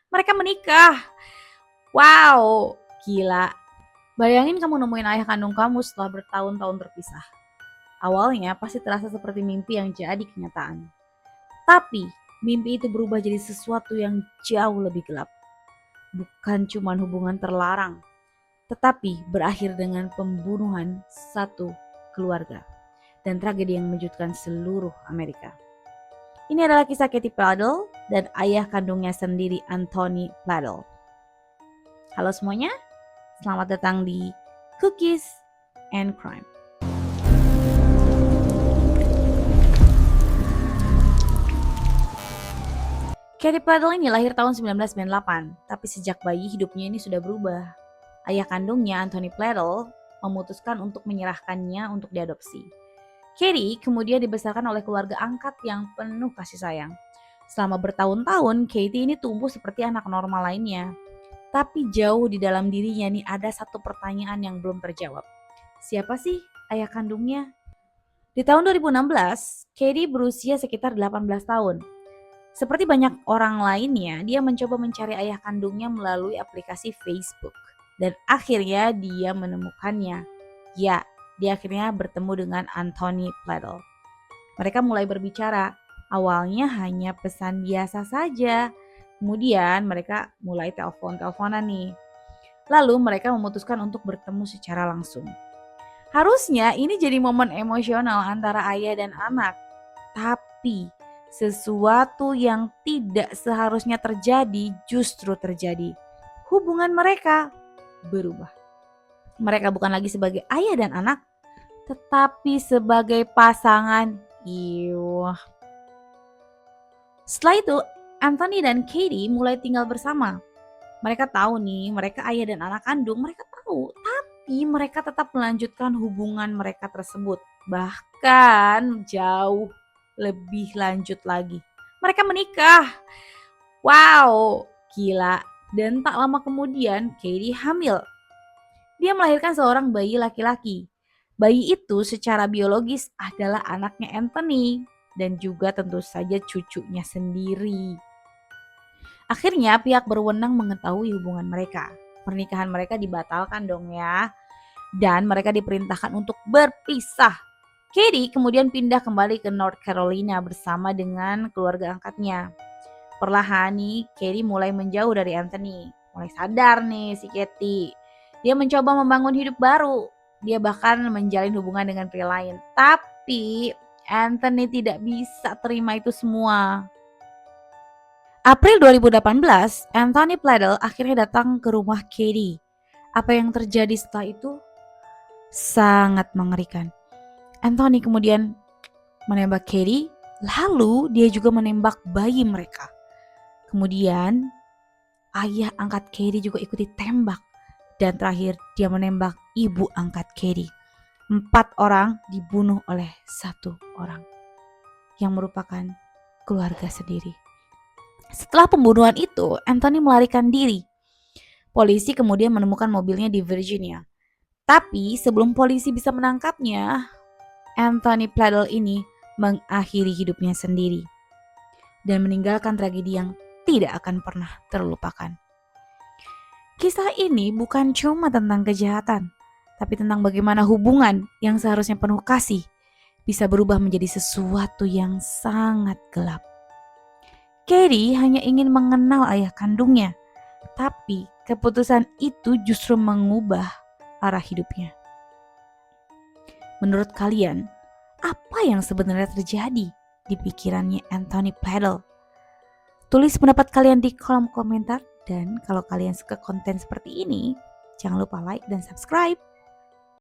Mereka menikah. Wow, gila. Bayangin kamu nemuin ayah kandung kamu setelah bertahun-tahun terpisah. Awalnya pasti terasa seperti mimpi yang jadi kenyataan. Tapi mimpi itu berubah jadi sesuatu yang jauh lebih gelap. Bukan cuma hubungan terlarang, tetapi berakhir dengan pembunuhan satu keluarga dan tragedi yang mengejutkan seluruh Amerika. Ini adalah kisah Katie Pladel dan ayah kandungnya sendiri, Anthony Pladel. Halo semuanya, selamat datang di Cookies and Crime. Katie Pladel ini lahir tahun 1998, tapi sejak bayi hidupnya ini sudah berubah. Ayah kandungnya, Anthony Pladel, memutuskan untuk menyerahkannya untuk diadopsi. Katie kemudian dibesarkan oleh keluarga angkat yang penuh kasih sayang. Selama bertahun-tahun, Katie ini tumbuh seperti anak normal lainnya. Tapi jauh di dalam dirinya nih ada satu pertanyaan yang belum terjawab. Siapa sih ayah kandungnya? Di tahun 2016, Katie berusia sekitar 18 tahun. Seperti banyak orang lainnya, dia mencoba mencari ayah kandungnya melalui aplikasi Facebook. Dan akhirnya dia menemukannya. Ya, dia akhirnya bertemu dengan Anthony Pladel. Mereka mulai berbicara. Awalnya hanya pesan biasa saja. Kemudian mereka mulai telepon-teleponan nih. Lalu mereka memutuskan untuk bertemu secara langsung. Harusnya ini jadi momen emosional antara ayah dan anak. Tapi sesuatu yang tidak seharusnya terjadi justru terjadi. Hubungan mereka berubah. Mereka bukan lagi sebagai ayah dan anak, tetapi sebagai pasangan. Iuh. Setelah itu, Anthony dan Katie mulai tinggal bersama. Mereka tahu nih, mereka ayah dan anak kandung, mereka tahu. Tapi mereka tetap melanjutkan hubungan mereka tersebut. Bahkan jauh lebih lanjut lagi. Mereka menikah. Wow, gila. Dan tak lama kemudian Katie hamil. Dia melahirkan seorang bayi laki-laki. Bayi itu secara biologis adalah anaknya Anthony dan juga tentu saja cucunya sendiri. Akhirnya pihak berwenang mengetahui hubungan mereka. Pernikahan mereka dibatalkan dong ya. Dan mereka diperintahkan untuk berpisah. Katie kemudian pindah kembali ke North Carolina bersama dengan keluarga angkatnya. Perlahan nih, Katie mulai menjauh dari Anthony. Mulai sadar nih si Katie. Dia mencoba membangun hidup baru. Dia bahkan menjalin hubungan dengan pria lain. Tapi Anthony tidak bisa terima itu semua. April 2018, Anthony Pladel akhirnya datang ke rumah Katie. Apa yang terjadi setelah itu sangat mengerikan. Anthony kemudian menembak Katie, lalu dia juga menembak bayi mereka. Kemudian ayah angkat Katie juga ikut ditembak. Dan terakhir dia menembak ibu angkat Katie. 4 orang dibunuh oleh 1 orang yang merupakan keluarga sendiri. Setelah pembunuhan itu, Anthony melarikan diri. Polisi kemudian menemukan mobilnya di Virginia. Tapi sebelum polisi bisa menangkapnya, Anthony Pladel ini mengakhiri hidupnya sendiri dan meninggalkan tragedi yang tidak akan pernah terlupakan. Kisah ini bukan cuma tentang kejahatan, tapi tentang bagaimana hubungan yang seharusnya penuh kasih bisa berubah menjadi sesuatu yang sangat gelap. Katie hanya ingin mengenal ayah kandungnya, tapi keputusan itu justru mengubah arah hidupnya. Menurut kalian, apa yang sebenarnya terjadi di pikirannya Anthony Pladel? Tulis pendapat kalian di kolom komentar, dan kalau kalian suka konten seperti ini, jangan lupa like dan subscribe.